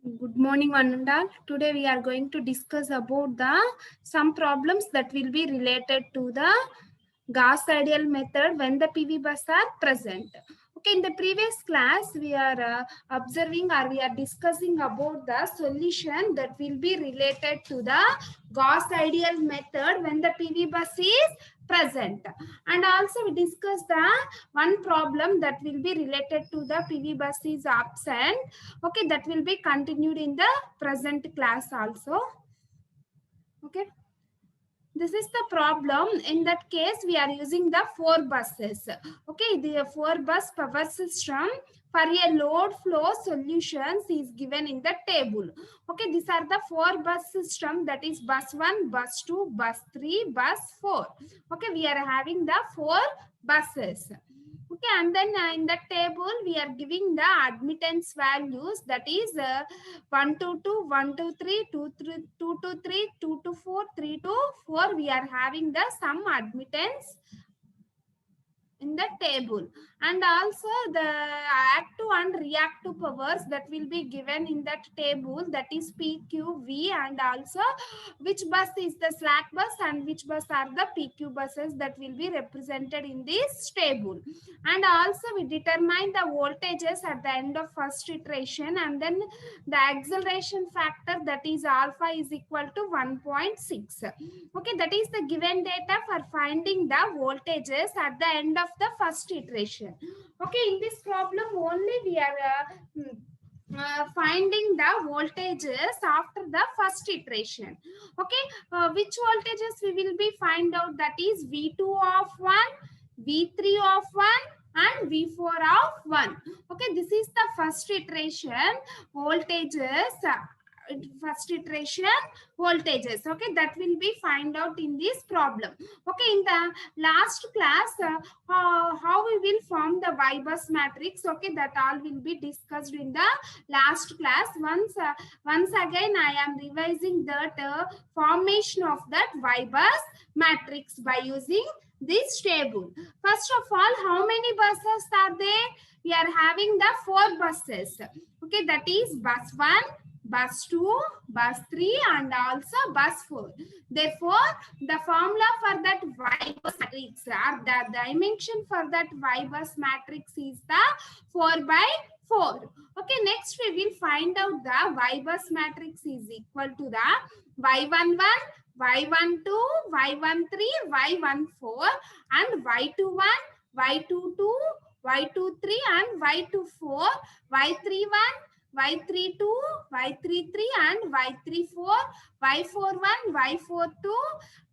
Good morning, one and all. Today we are going to discuss about the some problems that will be related to the Gauss ideal method when the PV bus are present. Okay, in the previous class we are observing or we are discussing about the solution that will be related to the Gauss ideal method when the PV bus is present, and also we discussed the one problem that will be related to the PV bus is absent. Okay, that will be continued in the present class also. Okay, this is the problem. In that case we are using the 4 buses. Okay, the 4 bus power system for a load flow solutions is given in the table. Okay, these are the 4 bus system, that is bus 1, bus 2, bus 3, bus 4. Okay, we are having the 4 buses. Okay, and then in the table we are giving the admittance values, that is 1 to 2, 1 to 3, 2 to 3, 2 to 4, 3 to 4. We are having the sum admittance in the table, and also the active and reactive powers that will be given in that table, that is PQV, and also which bus is the slack bus and which bus are the PQ buses that will be represented in this table. And also we determine the voltages at the end of first iteration, and then the acceleration factor, that is alpha is equal to 1.6. Okay, that is the given data for finding the voltages at the end of the first iteration. Okay, in this problem only we are finding the voltages after the first iteration. Okay, which voltages we will be find out, that is V2 of 1, V3 of 1 and V4 of 1. Okay, this is the first iteration voltages, first iteration voltages. Okay, that will be find out in this problem. Okay, in the last class how we will form the Y bus matrix. Okay, that all will be discussed in the last class. Once again I am revising that formation of that Y bus matrix by using this table. First of all, how many buses are there? We are having the 4 buses. Okay, that is bus 1, bus 2, bus 3 and also bus 4. Therefore, the formula for that Y bus matrix, or the dimension for that Y bus matrix is the 4 by 4. Okay, next we will find out the Y bus matrix is equal to the Y11, Y12, Y13, Y14 and Y21, Y22, Y23 and Y24, Y31, Y32, Y33 and Y34, Y41, Y42,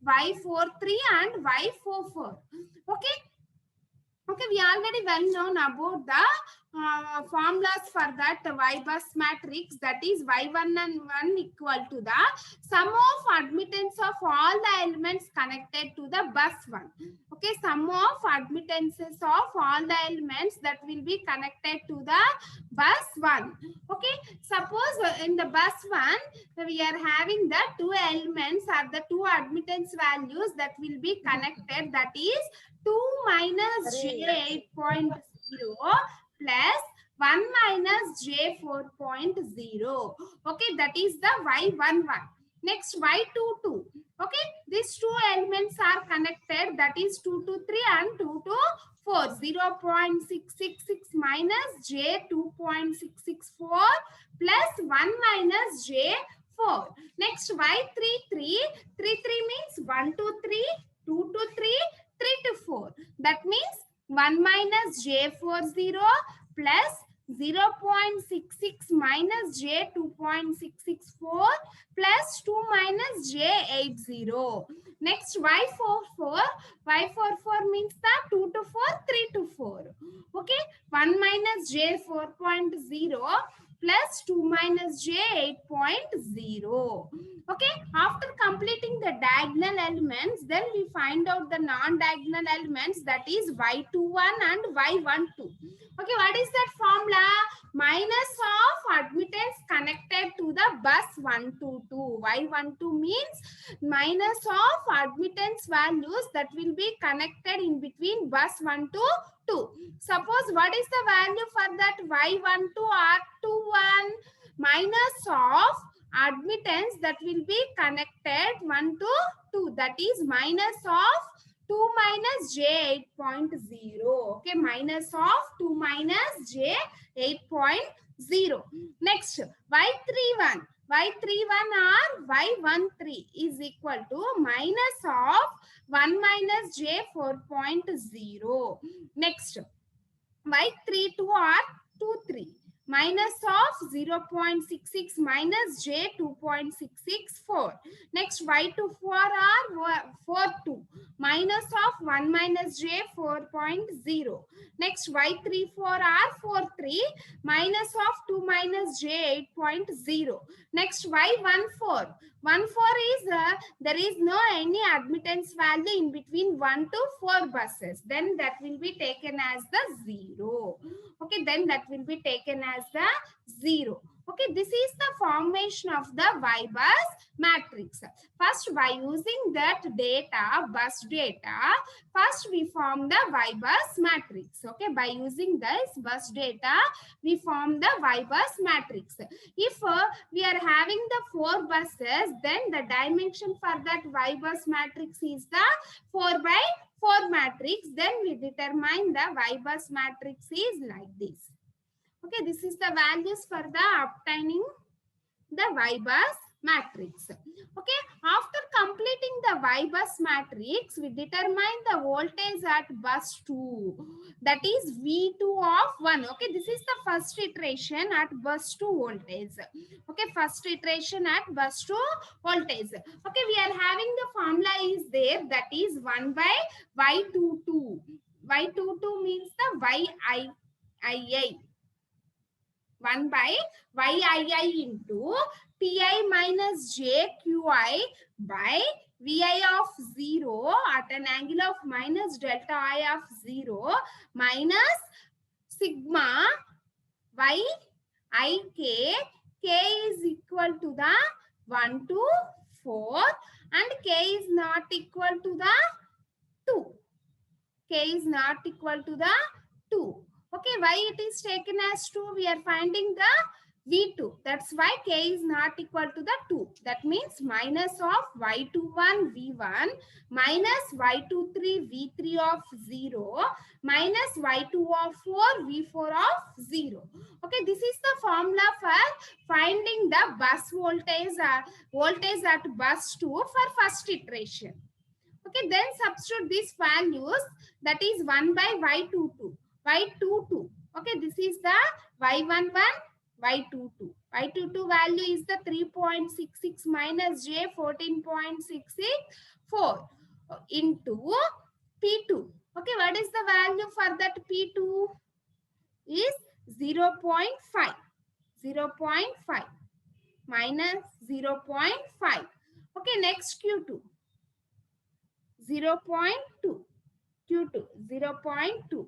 Y43 and Y44. Okay. Okay, we already well known about the formulas for that Y bus matrix, that is Y1 and 1 equal to the sum of admittance of all the elements connected to the bus 1. Okay, sum of admittances of all the elements that will be connected to the bus 1. Okay, suppose in the bus 1 we are having the 2 elements or the 2 admittance values that will be connected, that is 2 minus J 8.0 plus 1 minus J 4.0. Okay, that is the Y11. Next, Y22. Okay, these 2 elements are connected, that is 2 to 3 and 2 to 4. 0.666 minus J 2.664 plus 1 minus J 4. Next, Y33. 33 means 1 to 3, 2 to 3, 3 to 4. That means 1 minus J40 plus 0.66 minus J2.664 plus 2 minus J80. Next, Y44. Y44 means the 2 to 4, 3 to 4. Okay, 1 minus J4.0 plus 2 minus J 8.0. Okay, after completing the diagonal elements, then we find out the non-diagonal elements, that is Y21 and Y12. Okay, what is that formula? Minus of admittance connected to the bus 122. Y12 means minus of admittance values that will be connected in between bus 1 to 2. Suppose what is the value for that Y12 R21? minus of admittance that will be connected 1 to 2, that is minus of 2 minus j 8.0. Okay, minus of 2 minus j 8.0. Next, y31. Y31 or y13 is equal to minus of 1 minus j 4.0. Next, y32 or 23 minus of 0.66 minus j 2.664. Next, y24 or 42 minus of 1 minus j 4.0. Next, y34 or 43 minus of 2 minus j 8.0. Next, y14. 14 is there is no any admittance value in between 1 to 4 buses. Then that will be taken as the 0. Okay, then that will be taken as the 0. Okay, this is the formation of the Y bus matrix. First, by using that data, bus data, first we form the Y bus matrix. Okay, by using this bus data, we form the Y bus matrix. If we are having the 4 buses, then the dimension for that Y bus matrix is the 4 by 4 matrix. Then we determine the Y bus matrix is like this. Okay, this is the values for the obtaining the Y bus matrix. Okay, after completing the Y bus matrix, we determine the voltage at bus 2, that is V2 of 1. Okay, this is the first iteration at bus 2 voltage. Okay, first iteration at bus 2 voltage. Okay, we are having the formula is there, that is 1 by Y22. Y22 means the YII. 1 by YII into Pi minus JQI by Vi of 0 at an angle of minus delta I of 0 minus sigma YIK. K is equal to the 1 to 4 and K is not equal to the 2. K is not equal to the 2. Okay, why it is taken as 2? We are finding the V2. That's why K is not equal to the 2. That means minus of Y21 V1 minus Y23 V3 of 0 minus Y2 of 4 V4 of 0. Okay, this is the formula for finding the bus voltage at bus 2 for first iteration. Okay, then substitute these values, that is 1 by Y22. Y22. Okay, this is the Y11, Y22. Y22 value is the 3.66 minus J 14.664 into P2. Okay, what is the value for that P2? Is 0.5. 0.5 minus 0.5. Okay, next Q2. 0.2. Q2 0.2.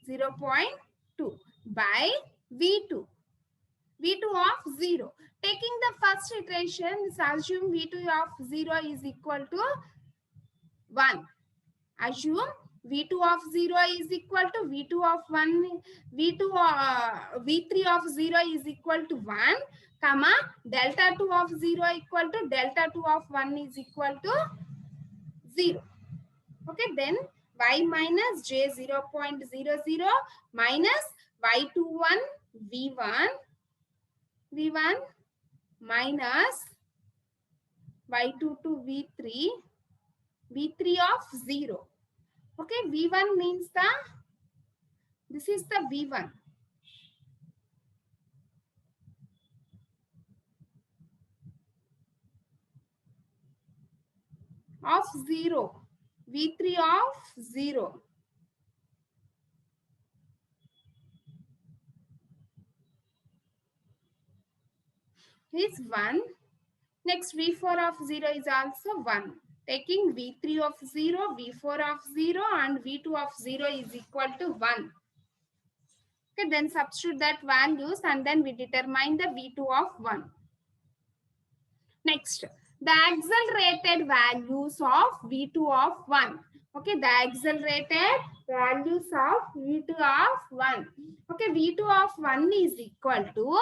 0.2 by V2. V2 of 0. Taking the first iteration, assume V2 of 0 is equal to 1. Assume V2 of 0 is equal to V2 of 1. V3 of 0 is equal to 1, comma, delta 2 of 0 equal to delta 2 of 1 is equal to 0. Okay, then Y minus J 0.00 minus Y21 V1 minus Y22 V3 of 0. Okay, V1 means this is the V1. Of 0. V3 of 0. Is 1. Next, V4 of 0 is also 1. Taking V3 of 0, V4 of 0 and V2 of 0 is equal to 1. Okay, then substitute that values and then we determine the V2 of 1. Next, the accelerated values of V2 of 1. Okay, the accelerated values of V2 of 1. Okay, V2 of 1 is equal to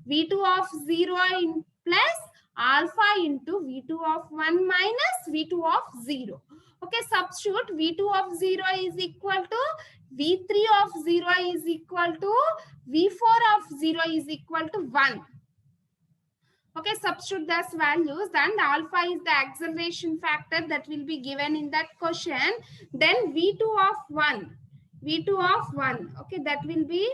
V2 of 0 in plus alpha into V2 of 1 minus V2 of 0. Okay, substitute V2 of 0 is equal to V3 of 0 is equal to V4 of 0 is equal to 1. Okay, substitute those values and alpha is the acceleration factor that will be given in that question. Then V2 of 1, V2 of 1, okay, that will be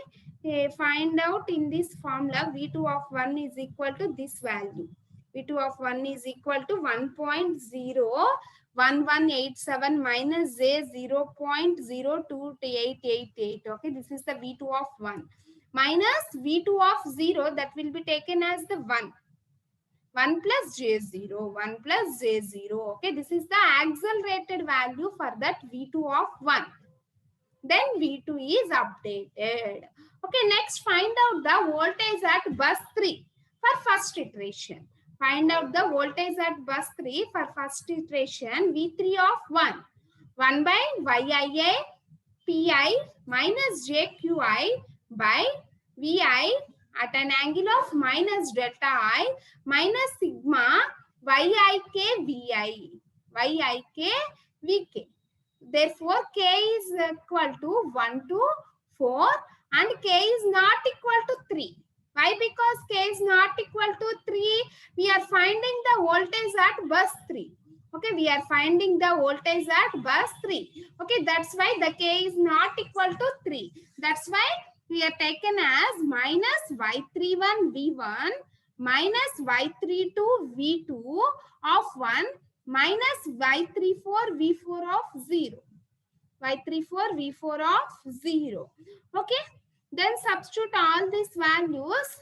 find out in this formula. V2 of 1 is equal to this value. V2 of 1 is equal to 1.01187 minus J 0.02888. Okay, this is the V2 of 1 minus V2 of 0 that will be taken as the 1. 1 plus j0, 1 plus j0. Okay, this is the accelerated value for that V2 of 1. Then V2 is updated. Okay, next find out the voltage at bus 3 for first iteration. Find out the voltage at bus 3 for first iteration. V3 of 1. 1 by YIA PI minus JQI by VI at an angle of minus delta I minus sigma YIK VI. YIK VK. Therefore, K is equal to 1 to 4 and K is not equal to 3. Why? Because K is not equal to 3. We are finding the voltage at bus 3. Okay, we are finding the voltage at bus 3. Okay, that's why the K is not equal to 3. That's why we are taken as minus Y31 V1 minus Y32 V2 of 1 minus Y34 V4 of 0. Y34 V4 of 0. Okay, then substitute all these values.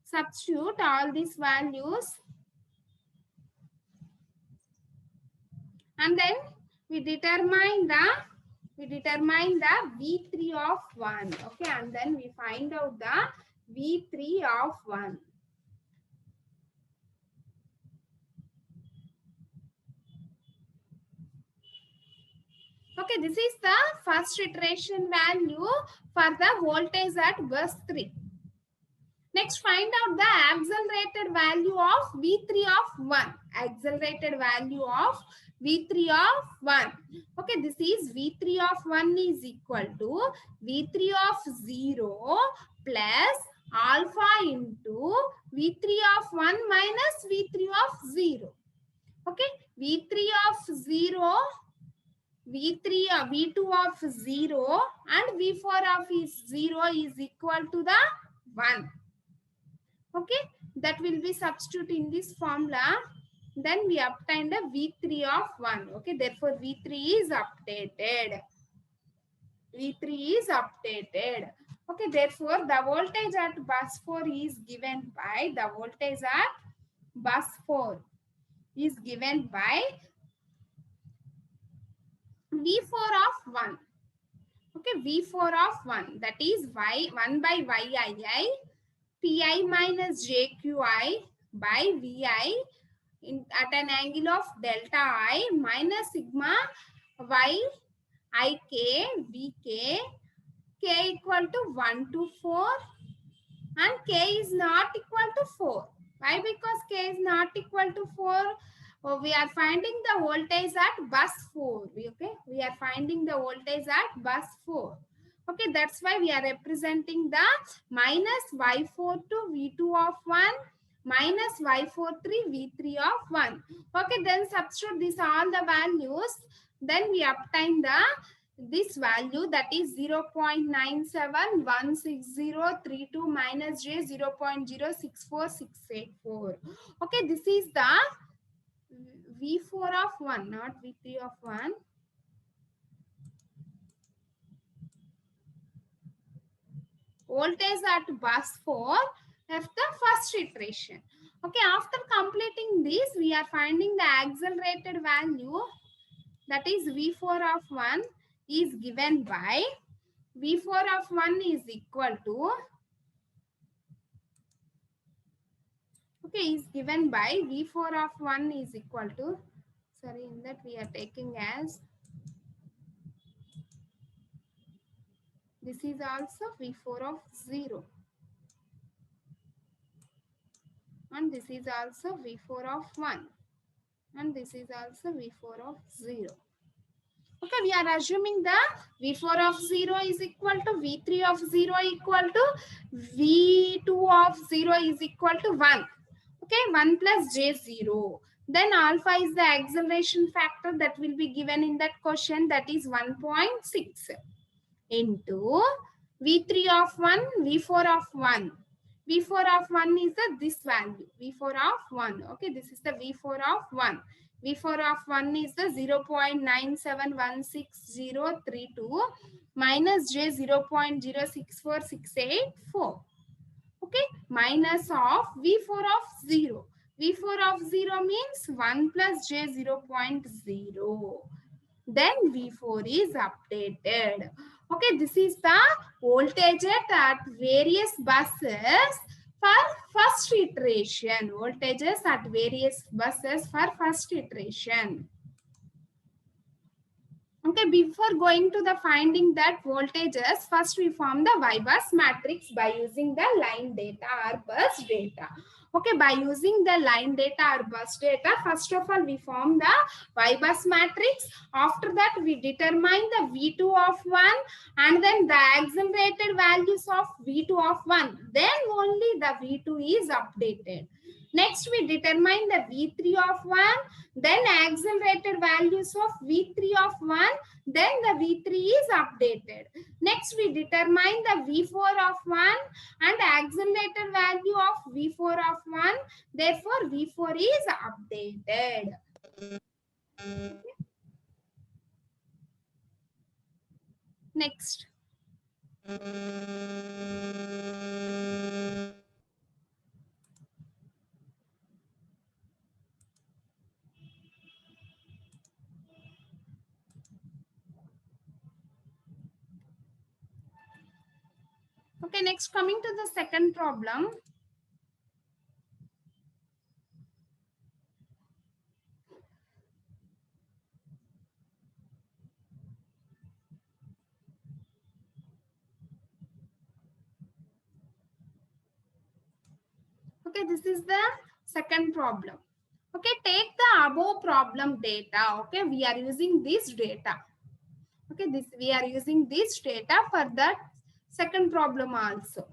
Substitute all these values. And then we determine the V3 of 1. Okay, and then we find out the V3 of 1. Okay, this is the first iteration value for the voltage at bus 3. Next, find out the accelerated value of V3 of 1. Accelerated value of V3 of 1. Okay, this is V3 of 1 is equal to V3 of 0 plus alpha into V3 of 1 minus V3 of 0. Okay, V3 of 0, V2 of 0 and V4 of 0 is equal to the 1. Okay, that will be substitute in this formula. Then we obtain the V3 of 1. Okay, therefore V3 is updated. V3 is updated. Okay, therefore the voltage at bus 4 is given by the voltage at bus 4 is given by V4 of 1. Okay, V4 of 1, that is Y1 by YII PI minus JQI by VI at an angle of delta I minus sigma YIK VK, K equal to 1 to 4 and K is not equal to 4. Why? Because K is not equal to 4. We are finding the voltage at bus 4. Okay, we are finding the voltage at bus 4. Okay, that's why we are representing the minus Y42 V2 of 1 minus Y43 V3 of 1. Okay, then substitute these all the values. Then we obtain the this value, that is 0.9716032 minus J 0.064684. Okay, this is the V4 of 1, not V3 of 1. Voltage at bus 4 of the first iteration. Okay, after completing this, we are finding the accelerated value, that is V4 of 1 is given by V4 of 1 is equal to, okay, is given by V4 of 1 is equal to, sorry, in that we are taking as This is also V4 of 0. And this is also V4 of 1. And this is also V4 of 0. Okay, we are assuming the V4 of 0 is equal to V3 of 0 equal to V2 of 0 is equal to 1. Okay, 1 plus J0. Then alpha is the acceleration factor that will be given in that question, that is 1.6 into V3 of 1, V4 of 1. V4 of 1 is this value, V4 of 1. Okay, this is the V4 of 1. V4 of 1 is the 0.9716032 minus J 0.064684. Okay, minus of V4 of 0. V4 of 0 means 1 plus J 0.0. Then V4 is updated. Okay, this is the voltage at various buses for first iteration. Voltages at various buses for first iteration. Okay, before going to the finding that voltages, first we form the Y-bus matrix by using the line data or bus data. Okay, by using the line data or bus data, first of all we form the Y-bus matrix. After that we determine the V2 of 1 and then the accelerated values of V2 of 1. Then only the V2 is updated. Next we determine the V3 of 1, then accelerated values of V3 of 1, then the V3 is updated. Next we determine the V4 of 1 and accelerated value of V4 of 1. Therefore V4 is updated. Next. Okay, next coming to the second problem. Okay, this is the second problem. Okay, take the above problem data. Okay, we are using this data. Okay, we are using this data for the second problem also.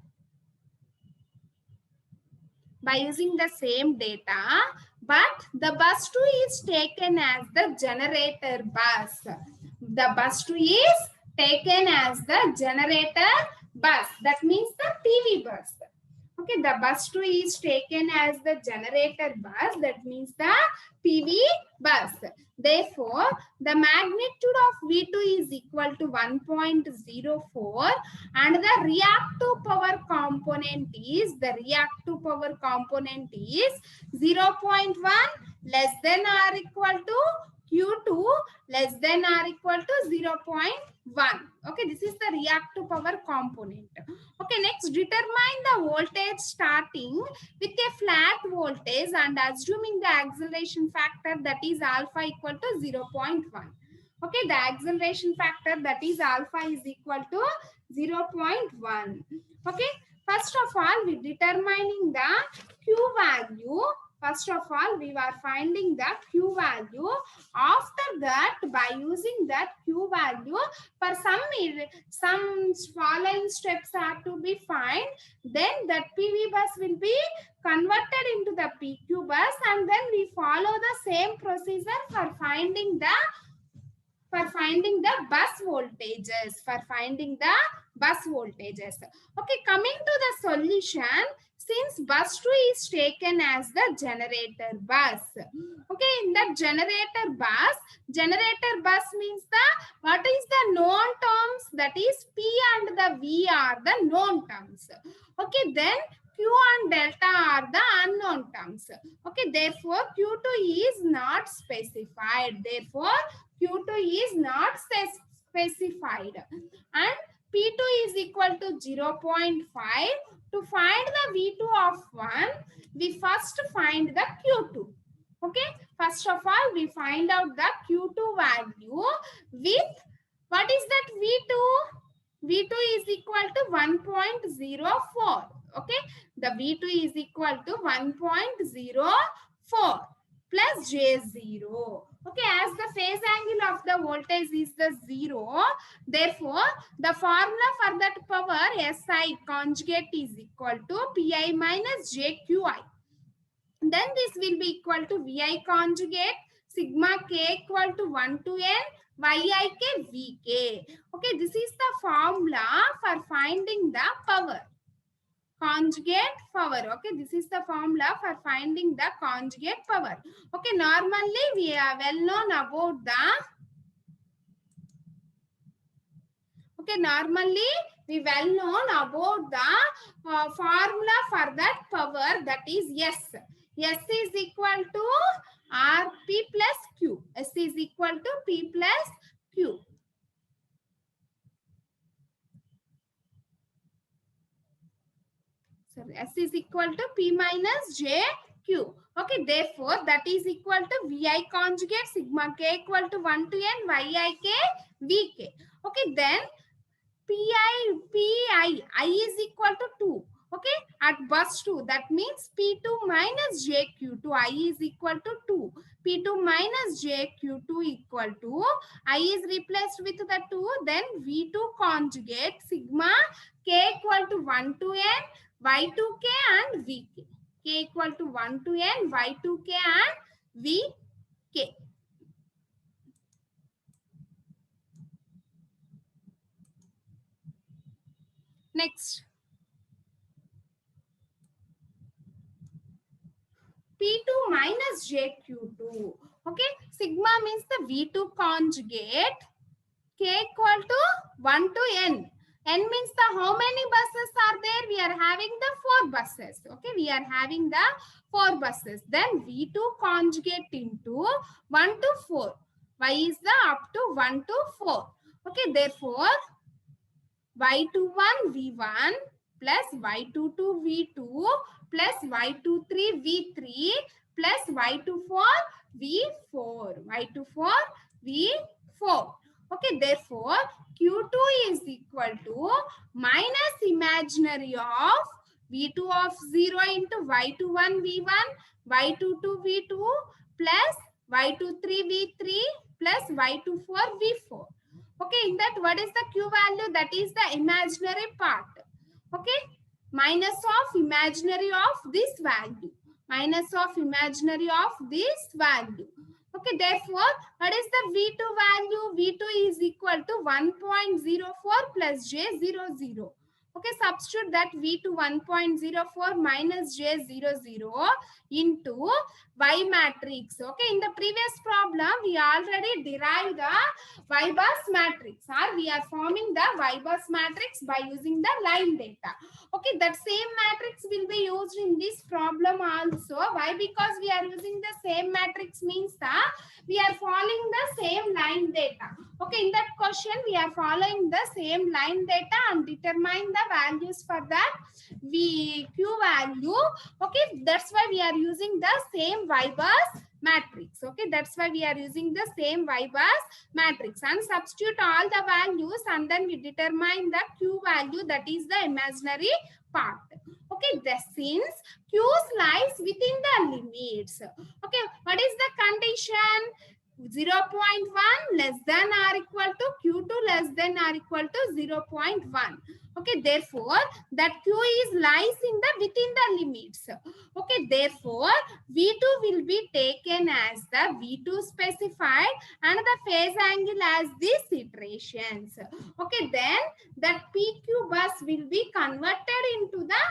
By using the same data, but the bus 2 is taken as the generator bus. The bus 2 is taken as the generator bus. That means the PV bus. Okay, the bus 2 is taken as the generator bus. That means the PV bus. Therefore, the magnitude of V2 is equal to 1.04 and the reactive power component is 0.1 less than or equal to Q2 less than or equal to 0.1. Okay, this is the reactive power component. Okay, next determine the voltage starting with a flat voltage and assuming the acceleration factor that is alpha equal to 0.1. Okay, the acceleration factor that is alpha is equal to 0.1. Okay, first of all we determining the Q value. First of all, we were finding the Q value. After that, by using that Q value, for some following steps are to be found. Then that PV bus will be converted into the PQ bus, and then we follow the same procedure for finding the bus voltages. Okay, coming to the solution. Since bus 2 is taken as the generator bus. Okay, in the generator bus means what is the known terms, that is P and the V are the known terms. Okay, then Q and delta are the unknown terms. Okay, therefore Q2 is not specified. Q2 is not specified. And P2 is equal to 0.5. To find the V2 of 1, we first find the Q2. Okay, first of all, we find out the Q2 value with, what is that V2? V2 is equal to 1.04. Okay, the V2 is equal to 1.04 plus J0. Okay, as the phase angle of the voltage is the 0, therefore the formula for that power SI conjugate is equal to PI minus JQI. Then this will be equal to VI conjugate sigma K equal to 1 to N YIK VK. Okay, this is the formula for finding the power. Conjugate power. Okay, this is the formula for finding the conjugate power. Okay, normally we are well known about the normally we well known about the formula for that power, that is S. S is equal to RP plus Q. S is equal to P plus Q. Sorry, S is equal to P minus J Q. Okay, therefore that is equal to VI conjugate sigma K equal to 1 to N YIK VK. Okay, then I is equal to 2. Okay, at bus 2, that means P2 minus JQ2, I is equal to 2. P2 minus JQ2 equal to, I is replaced with the 2, then V2 conjugate sigma K equal to 1 to N, Y2K and VK. K equal to 1 to N, Y2K and VK. Next. P2 minus JQ2. Okay, sigma means the V2 conjugate. K equal to 1 to N. N means the how many buses are there? We are having the 4 buses. Okay, we are having the 4 buses. Then V2 conjugate into 1 to 4. Y is the up to 1 to 4. Okay, therefore Y21 V1 plus Y22 V2 plus Y23 V3 plus Y24 V4. Y24 V4. Okay, therefore Q2 is equal to minus imaginary of V2 of 0 into Y21 V1, Y22 V2 plus Y23 V3 plus Y24 V4. Okay, in that what is the Q value? That is the imaginary part. Okay, minus of imaginary of this value. Minus of imaginary of this value. Okay, therefore, what is the V2 value? V2 is equal to 1.04 plus J00. Okay, substitute that V2 1.04 minus J00 into Y matrix. Okay, in the previous problem, we already derived the Y bus matrix, or we are forming the Y bus matrix by using the line data. Okay, that same matrix will be used in this problem also. Why? Because we are using the same matrix means that we are following the same line data. Okay, in that question we are following the same line data and determine the values for that Q value. Okay, that's why we are using the same Y bus matrix. Okay, that's why we are using the same Y bus matrix and substitute all the values and then we determine the Q value, that is the imaginary part. Okay, the since Q lies within the limits. Okay, what is the condition? 0.1 less than or equal to Q2 less than or equal to 0.1. Okay, therefore that Q is lies in the within the limits. Okay, therefore V2 will be taken as the V2 specified and the phase angle as these iterations. Okay, then that PQ bus will be converted into the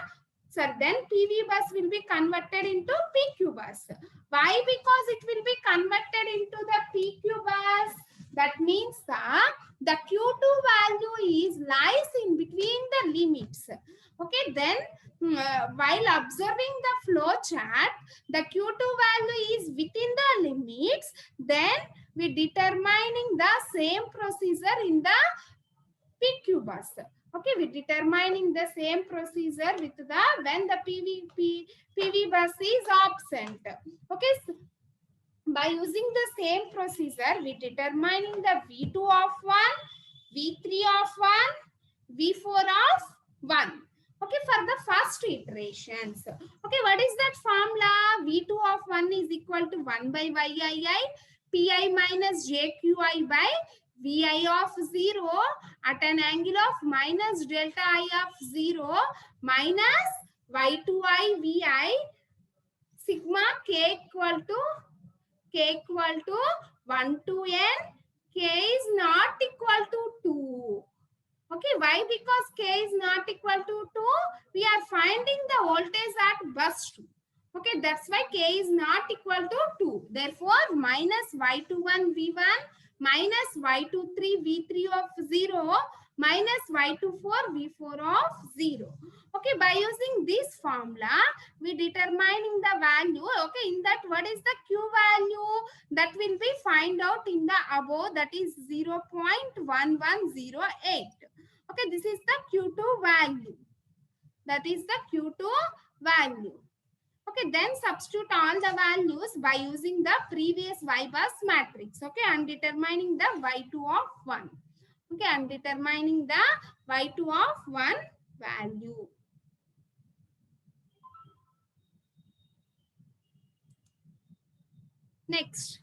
then PV bus will be converted into PQ bus. Why? Because it will be converted into the PQ bus. That means the Q2 value is lies in between the limits. Okay, then while observing the flow chart, the Q2 value is within the limits. Then we determining the same procedure in the PQ bus. Okay, we determining the same procedure with the when the PV bus is absent. Okay, so by using the same procedure, we determining the V2 of 1, V3 of 1, V4 of 1. Okay, for the first iterations. Okay, what is that formula? V2 of 1 is equal to 1 by YII, PI minus JQI by VI of 0 at an angle of minus delta I of 0 minus Y2I VI sigma K equal to 1 to n. K is not equal to 2. Okay, why? Because K is not equal to 2. We are finding the voltage at bus 2. Okay, that's why K is not equal to 2. Therefore, minus Y21 V1 minus Y23 V3 of 0 minus Y24 V4 of 0. Okay, by using this formula, we determining the value. Okay, in that, what is the Q value? That will be find out in the above, that is 0.1108. Okay, this is the Q2 value. That is the Q2 value. Okay, then substitute all the values by using the previous Y bus matrix. Okay, and determining the Y2 of 1. Okay, and determining the Y2 of 1 value. Next.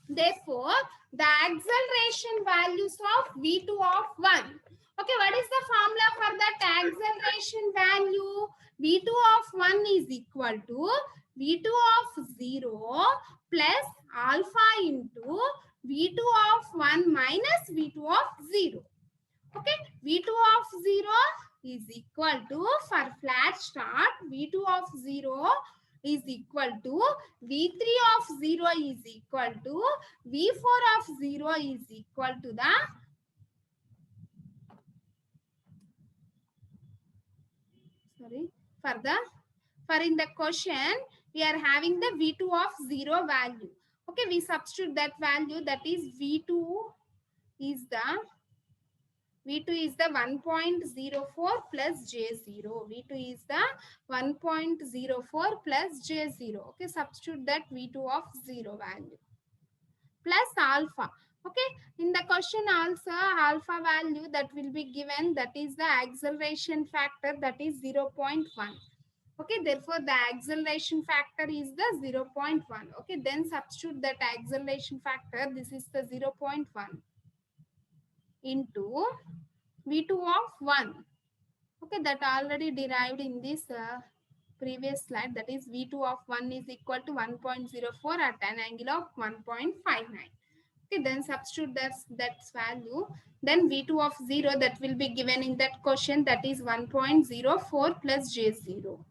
Therefore, the acceleration values of V2 of 1. Okay, what is the formula for that acceleration value? V2 of 1 is equal to V2 of 0 plus alpha into V2 of 1 minus V2 of 0. Okay, V2 of 0 is equal to, for flat start, V2 of 0 is equal to V3 of 0 is equal to V4 of 0 is equal to the for in the question we are having the V2 of 0 value. Okay, we substitute that value, that is V2 is the 1.04 plus J0. V2 is the 1.04 plus J0. Okay, substitute that V2 of 0 value plus alpha. Okay, in the question also alpha value that will be given, that is the acceleration factor, that is 0.1. Okay, therefore the acceleration factor is the 0.1. Okay, then substitute that acceleration factor, this is the 0.1 into V2 of 1. Okay, that already derived in this previous slide, that is V2 of 1 is equal to 1.04 at an angle of 1.59. Okay, then substitute that value. Then V2 of 0 that will be given in that question, that is 1.04 plus J0.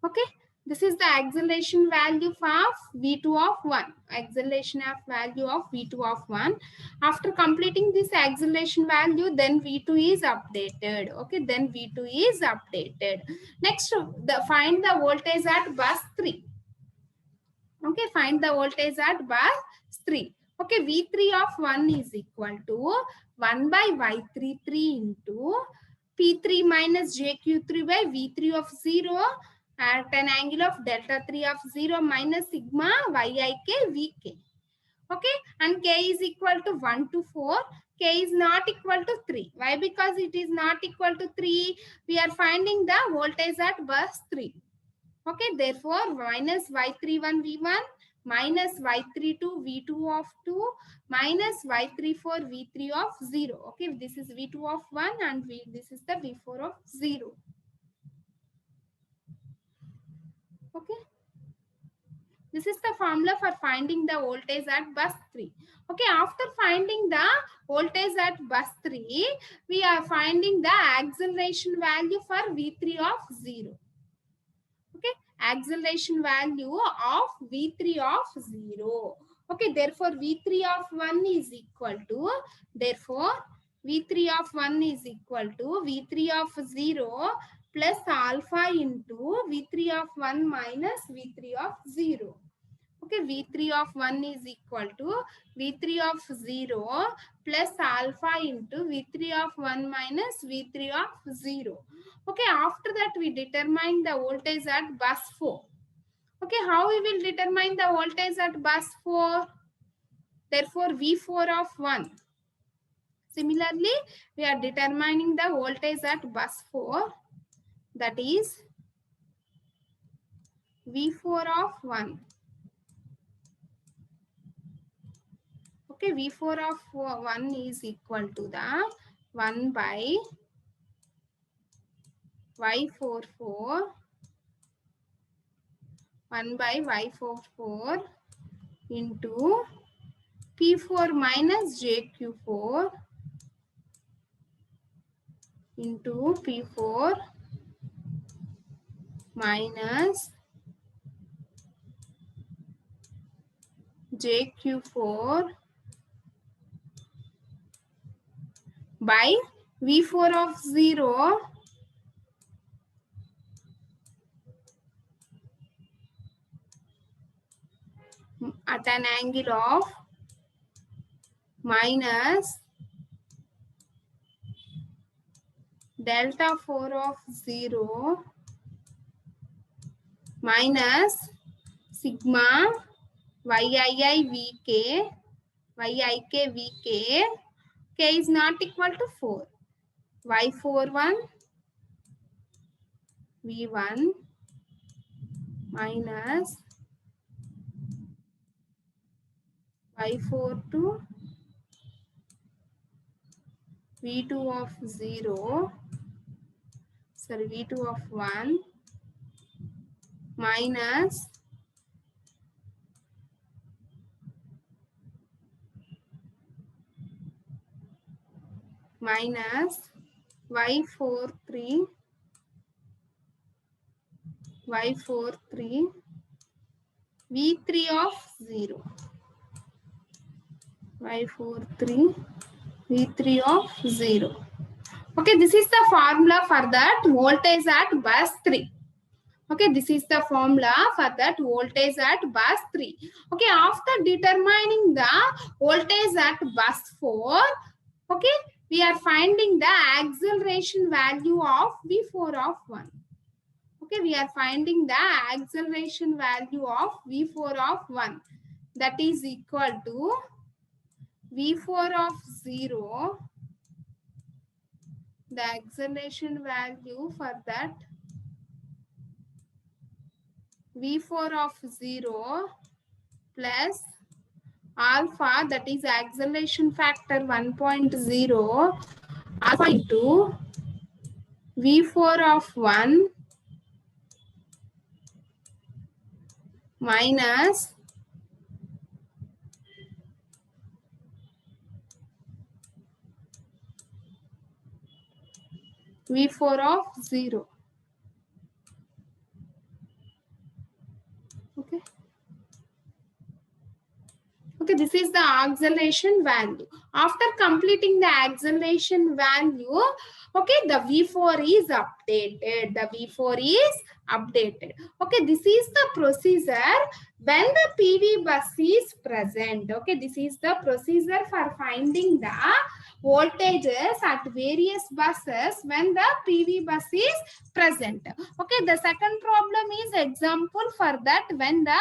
Okay, this is the acceleration value of V2 of 1. Acceleration of value of V2 of 1. After completing this acceleration value, then V2 is updated. Okay, then V2 is updated. Next, find the voltage at bus 3. Okay, find the voltage at bus 3. Okay, V3 of 1 is equal to 1 by Y33 into P3 minus JQ3 by V3 of 0 at an angle of delta 3 of 0 minus sigma YIK VK. Okay, and K is equal to 1 to 4. K is not equal to 3. Why? Because it is not equal to 3. We are finding the voltage at bus 3. Okay, therefore minus Y31 V1 minus Y32 V2 of 2 minus Y34 V3 of 0. Okay, this is V2 of 1 and this is the V4 of 0. Okay, this is the formula for finding the voltage at bus 3. Okay, after finding the voltage at bus 3, we are finding the acceleration value for V3 of 0. Okay, acceleration value of V3 of 0. Okay, therefore V3 of 1 is equal to, therefore V3 of 1 is equal to V3 of 0 plus alpha into V3 of 1 minus V3 of 0. Okay, V3 of 1 is equal to V3 of 0 plus alpha into V3 of 1 minus V3 of 0. Okay, after that we determine the voltage at bus 4. Okay, how we will determine the voltage at bus 4? Therefore, V4 of 1. Similarly, we are determining the voltage at bus 4, that is V4 of 1. Okay, V4 of 1 is equal to the 1 by Y44, 1 by Y44 into P4 minus JQ4 into P4 minus JQ4 by V4 of 0 at an angle of minus delta 4 of 0 minus sigma YII VK, K is not equal to 4. Y41 V1 minus Y42 V2 of 0, sorry, V2 of 1 minus Y43 V3 of 0. Y43 V3 of 0. Okay, this is the formula for that voltage at bus 3. Okay, this is the formula for that voltage at bus 3. Okay, after determining the voltage at bus 4, okay, we are finding the acceleration value of V4 of 1. Okay, we are finding the acceleration value of V4 of 1. That is equal to V4 of 0, the acceleration value for that V4 of 0 plus alpha, that is acceleration factor 1.0, alpha into V4 of 1 minus V4 of 0. Okay. Okay, this is the acceleration value. After completing the acceleration value, okay, the V4 is updated. The V4 is updated. Okay, this is the procedure when the PV bus is present. Okay, this is the procedure for finding the voltages at various buses when the PV bus is present. Okay, the second problem is example for that when the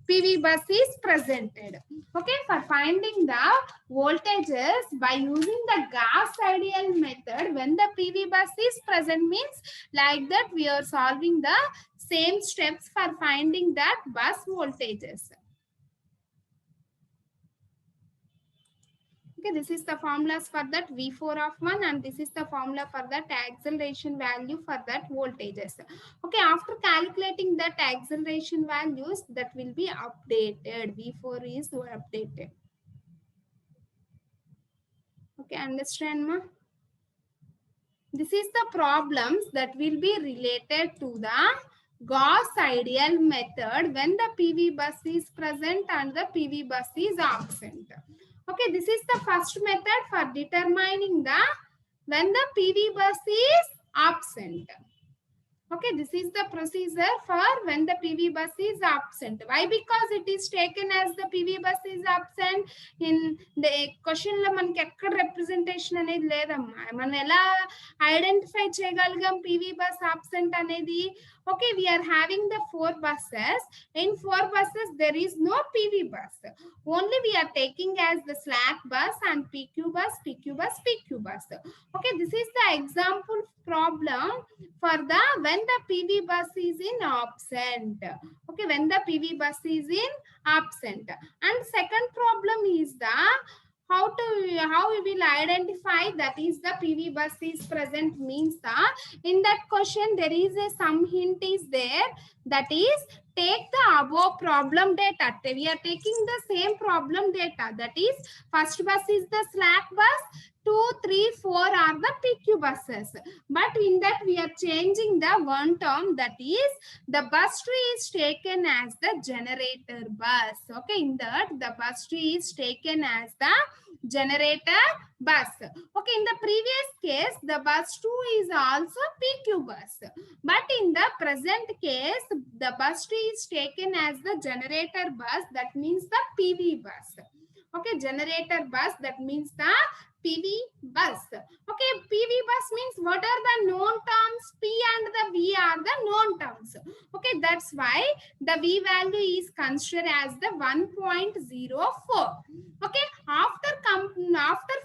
PV bus is presented. Okay, for finding the voltages by using the Gauss-Seidel method when the PV bus is present means like that we are solving the same steps for finding that bus voltages. Okay, this is the formulas for that V4 of 1 and this is the formula for that acceleration value for that voltages. Okay, after calculating that acceleration values, that will be updated. V4 is updated. Okay, understand, ma? This is the problems that will be related to the Gauss-Seidel method when the PV bus is present and the PV bus is absent. Okay, this is the first method for determining the when the PV bus is absent. Okay, this is the procedure for when the PV bus is absent. Why? Because it is taken as the PV bus is absent. In the question lo manaki ekkada representation anedi ledamma. Manam ela identify cheyagalgam PV bus absent anedi Okay, we are having the 4 buses. In 4 buses, there is no PV bus. Only we are taking as the slack bus and PQ bus, PQ bus, PQ bus. Okay, this is the example problem for the when the PV bus is in absent. Okay, when the PV bus is in absent. And second problem is the how we will identify that is the PV bus is present means the in that question there is a some hint is there, that is take the above problem data. We are taking the same problem data, that is first bus is the slack bus, 2, 3, 4 are the PQ buses. But in that we are changing the one term, that is the bus tree is taken as the generator bus. Okay, in that the bus tree is taken as the generator bus. Okay, in the previous case the bus 2 is also PQ bus, but in the present case the bus tree is taken as the generator bus, that means the PV bus. Okay, generator bus, that means the PV bus. Okay, PV bus means what are the known terms? P and the V are the known terms. Okay, that's why the V value is considered as the 1.04. Okay, after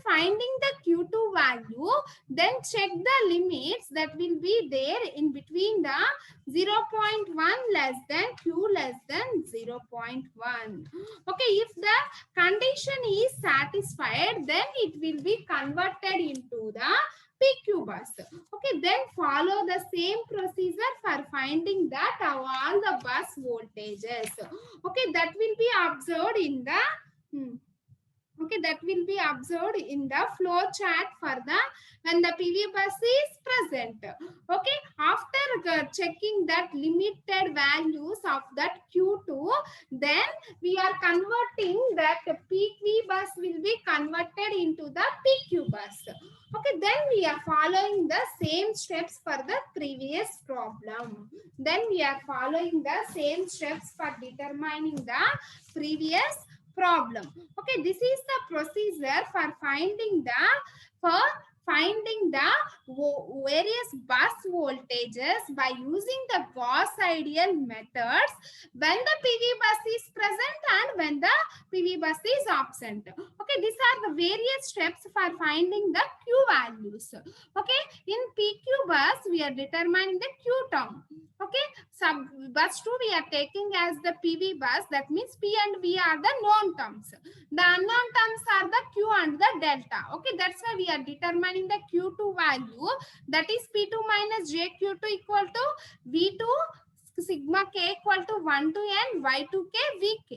finding the Q2 value, then check the limits that will be there in between the 0.1 less than Q less than 0.1. Okay, if the condition is satisfied, then it will be converted into the PQ bus. Okay, then follow the same procedure for finding that of all the bus voltages. Okay, that will be observed in the okay, that will be observed in the flow chart for the when the PV bus is present. Okay, after checking that limited values of that Q2, then we are converting that PV bus will be converted into the PQ bus. Okay, then we are following the same steps for the previous problem. Then we are following the same steps for determining the previous problem. Okay, this is the procedure for finding the various bus voltages by using the Gauss ideal methods when the PV bus is present and when the PV bus is absent. Okay, these are the various steps for finding the Q values. Okay, in PQ bus we are determining the Q term. Okay, bus 2 we are taking as the PV bus, that means P and V are the known terms. The unknown terms are the Q and the delta. Okay, that's why we are determining the Q2 value, that is P2 minus JQ2 equal to V2 sigma k equal to 1 to n y2k vk.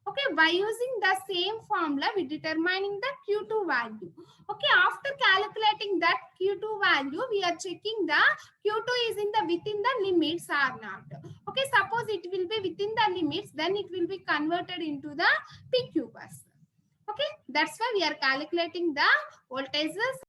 Okay, by using the same formula we determining the Q2 value. Okay, after calculating that Q2 value, we are checking the Q2 is in the within the limits or not. Okay, suppose it will be within the limits, then it will be converted into the PQ bus. Okay, that's why we are calculating the voltages